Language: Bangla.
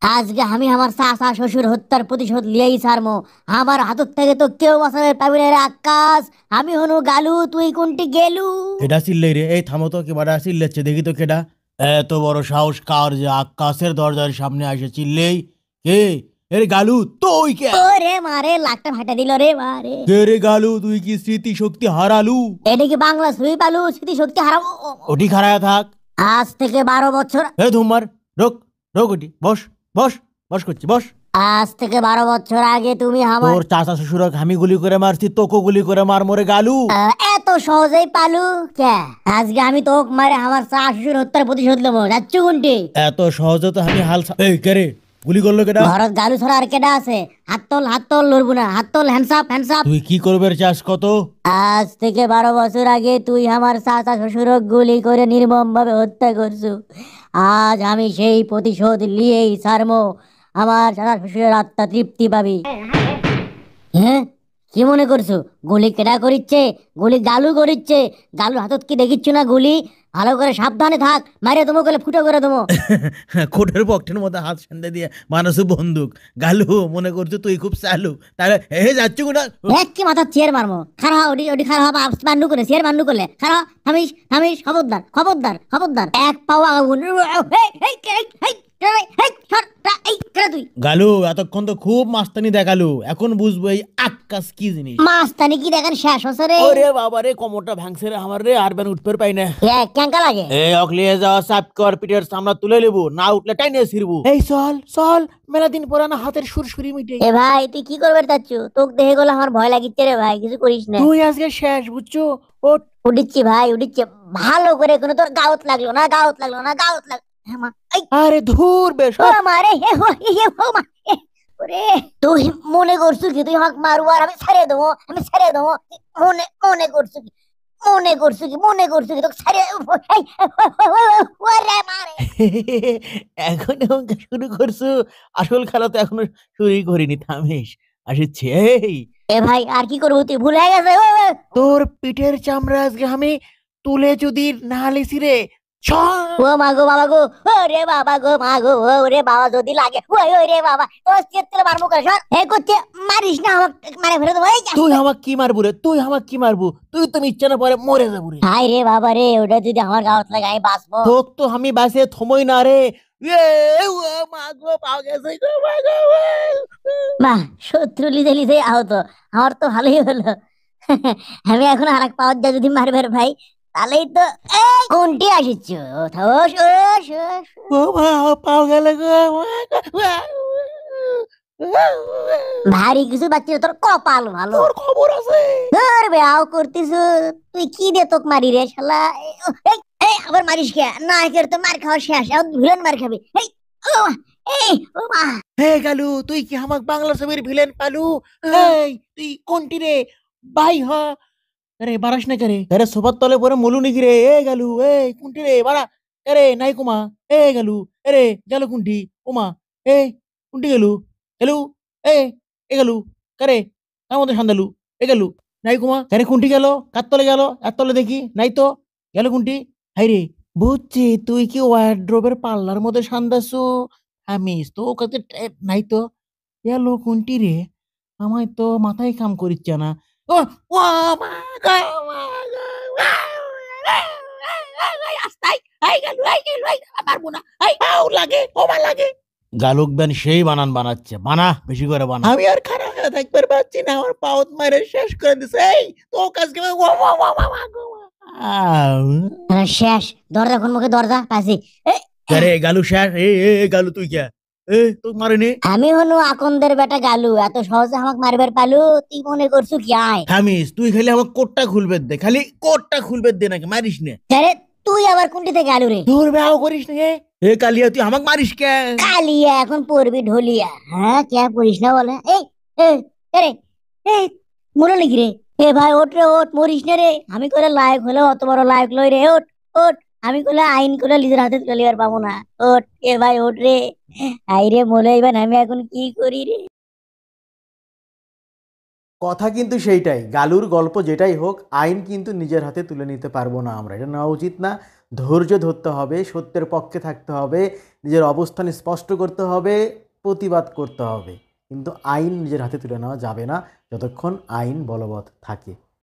আজকে আমি আমার চাচা শ্বশুর হত্যার প্রতিশোধ লিয়েই ছাড়মু। আমার হাতের থেকে তো কেউ বাঁচাবে পাবি না রে আকাশ। আমি হনু গালু, তুই কোনটি গেলু? কেডা চিল্লাই রে? এই থামো তো, কেবাডা চিল্লাচ্ছে দেখি তো কেডা। এত বড় সাহস কার যে আকাশের দরজার সামনে আসে চিল্লেই? কে? এরে গালু তুই কে? ওরে মারে, লাখটা ফাটা দিল রে মারে। কে রে গালু, তুই কি স্মৃতি শক্তি হারালু? এটা কি বাংলা ছবি পালু? স্মৃতিশক্তি হারাবো? ওটি খাড়ায় থাক। আজ থেকে 12 বছর। এ ধুমার, রোক, রোক ওটি, বস, বস, বস করছি, বস। আজ থেকে 12 বছর আগে তুমি আমার তোর চাচা শ্বশুরক আমি গুলি করে মারছি, তোকে গুলি করে মার মরে গালু। এত সহজেই পালু কে? আজকে আমি তোক মারে আমার চা শ্বশুর হত্যার প্রতিশোধ নেবো। যাচ্ছ কোনটি? এত সহজে তো আমি এই কে রে? গুলি করলো কেডা? ঘরত গালু ছাড়া আর কেডা আছে? হাত তোল লড়বো না, হাত তোল, হ্যান্ডস আপ। তুই কি করবে চাস কত? আজ থেকে 12 বছর আগে তুই আমার চাচা শ্বশুরক গুলি করে নির্মম ভাবে হত্যা করছু। আজ আমি সেই প্রতিশোধ নিয়েই ছাড়মো। আমার চাচা শ্বশুরের আত্মা তৃপ্তি পাবি। হ্যাঁ, কি মনে করছো গুলি কেডা করিচ্ছে? গুলি গালু করিচ্ছে। গালু হাতত কি দেখিচ্ছ না গুলি? ভালো করে সাবধানে থাক, মারে তোমাকে বলে ফুটো করে দেবো। কোটের পকেটের মধ্যে হাত সান্দে দিয়ে মানুষ বন্দুক। গালু মনে করছো তুই খুব চালু, তাহলে যাচ্ছ কোটা? এক কি মাথা চেয়ার মারমো। খারা ওটি ওটি খারা হবা, মান্ডু করে চেয়ার মান্ডু করলে খারা। থামিস থামিস, খবরদার খবরদার খবরদার। এক পাওয়া আগুন। তুই গালু এতক্ষণ তো খুব মাস্তানি দেখালু, এখন বুঝবো এই আক্কাস কি জিনিস। মাস্তানি কি দেখেন শেষ হচ্ছে রে? ওরে বাবা রে, কোমরটা ভাঙছে রে আমার রে, আর বেন উঠতে পাই না। ক্যাঙ্কা লাগে। এই অকলিয়ে যাওয়া সাপ কর, পিঠের সামলা তুলে নেবো, না উঠলে টাইনে ছিড়বো। এই চল চল, মেলা দিন পরে না হাতের সুরসুরি মিটে। এ ভাই, তুই কি করবে চাচ্ছু? তোকে দেখে গেলে আমার ভয় লাগিচ্ছে রে ভাই, কিছু করিস না। তুই আজকে শেষ বুঝছো। ও উঠিচ্ছি ভাই, উঠিচ্ছি। ভালো করে কোনো তোর গাউত লাগলো না, গাউত লাগলো না, গাউত লাগলো। হ্যাঁ মা, এই আরে ধুর বেশ। ও মা রে, ও মা, ওরে। তুই মনে করছু কি তুই আমাকে মারু আর আমি ছেড়ে দেবো? আমি ছেড়ে দেবো? মনে মনে করছু কি? মনে করছু কি তোকে ছেড়ে? এই, ওরে মারে। এখন এমনকি শুরু করছো? আসল খেলা তো এখনো শুরুই করিনি, থামিস। আসছে এই। এ ভাই, আর কি করবো? তুই ভুলে গেছে? তোর পিঠের চামড়া আজকে আমি তুলে যদি না লিছি রে। ও মা গো বাবা গো, ও রে বাবা গো মা গো, ও রে বাবা যদি লাগে, ওই রে বাবা, ও চেতলে মারবো করে সর। এ করছে, মারিস না আমাকে, মারে ফেলে দেবো। এই তুই আমাকে কি মারবু রে? তুই আমাকে কি মারবু? তুই তো ইচ্ছা না পরে মরে যাবো রে। হাই রে বাবা রে, ওটা যদি আমার গাওয়াত লাগে আমি বাঁচবো? তোক তো আমি বাসে থমই না রে। এ, ও মা গো, পাও গেছে গো মা গো। মা, শত্রু লিদে লিদে আহত। আমার তো ভালোই হলো। আমি এখন আর এক পাওয়ার যা যদি মারবে রে ভাই, তাহলেই তো। এই কোনটি আসিচ্ছ? ওঠ, ওঠ, ওঠ। ও মা, পাও গেলে গো মা গো। ভারী কিছু বাচ্চা, তোর কপাল ভালো। তোর খবর আছে? ধর বেয়াও করতিস। তুই কি দে তোক মারি রে শালা? এই, এই আবার মারিস কে? না একের তো মার খাওয়া শেষ, এখন ভিলেন মার খাবি। এই, ও মা, এই, ও মা। হে গালু, তুই কি আমাক বাংলা ছবির ভিলেন পালু? এই তুই কোনটি রে? ভাই হ। আরে বারাস না করে, আরে সোফার তলে পরে মলু নাকি রে? এ গালু, এই কোনটি রে বাড়া? আরে নাই কুমা। এ গালু, আরে গেল কোনটি? ওমা, এই কোনটি গেলু? গেলু, এ এ গেলু কারে? আমাদের সান্দালু, এ গেলু নাই কুমা। আরে কোনটি গেল? কার তলে গেল? এর তলে দেখি নাই তো। গেল কোনটি? হাই রে, বুঝছি তুই কি ওয়ার্ড্রোবের পাল্লার মধ্যে সান্দাসু। আমি তো কাছে নাই তো। গেল কোনটি রে? আমার তো মাথায় কাম করিচ্ছে না। ও ও মা গো, মা গো, আস্তাই, পারবো না। আউ লাগে, ওমা লাগে। গালুক বেন সেই বানান বানাচ্ছে, বানা বেশি করে বানা। আমি আর খারাপ হয়ে থাকতে পারছি না, আমার পাউত মারে শেষ করে দিছে। এই তো কাজকে শেষ। দরজা কোন মুখে? দরজা পাশে। আরে গালু শেষ। গালু তুই কে? তো মারেনি। আমি হনু আকন্দের বেটা গালু, এত সহজে আমাকে মারবার পালু? তুই মনে করছু কি? আয় থামিস, তুই খালি আমার কোটটা খুলবে দে, খালি কোটটা খুলবে দে, নাকি মারিস নে। আরে তুই আবার কোনটি থেকে গালু রে? তোর ব্যাও করিস না এ কালিয়া, তুই আমাকে মারিস কে? কালিয়া এখন পড়বি ঢলিয়া। হ্যাঁ, কে পড়িস না বলে? এই, এই, রে, এই, মরে নাকি রে? এ ভাই ওঠ রে, ওঠ, মরিস না রে। আমি করে লায়ক হলে অত বড় লায়ক লই রে। ওঠ, ওঠ। আমি করলে আইন করে নিজের হাতে তুলে লিবার পাবো না। ওঠ, এ ভাই ওঠ রে। আই রে মরে, এবার আমি এখন কি করি রে? কথা কিন্তু সেইটাই, গালুর গল্প যেটাই হোক, আইন কিন্তু নিজের হাতে তুলে নিতে পারবো না আমরা, এটা নেওয়া উচিত না। ধৈর্য ধরতে হবে, সত্যের পক্ষে থাকতে হবে, নিজের অবস্থান স্পষ্ট করতে হবে, প্রতিবাদ করতে হবে, কিন্তু আইন নিজের হাতে তুলে নেওয়া যাবে না যতক্ষণ আইন বলবৎ থাকে।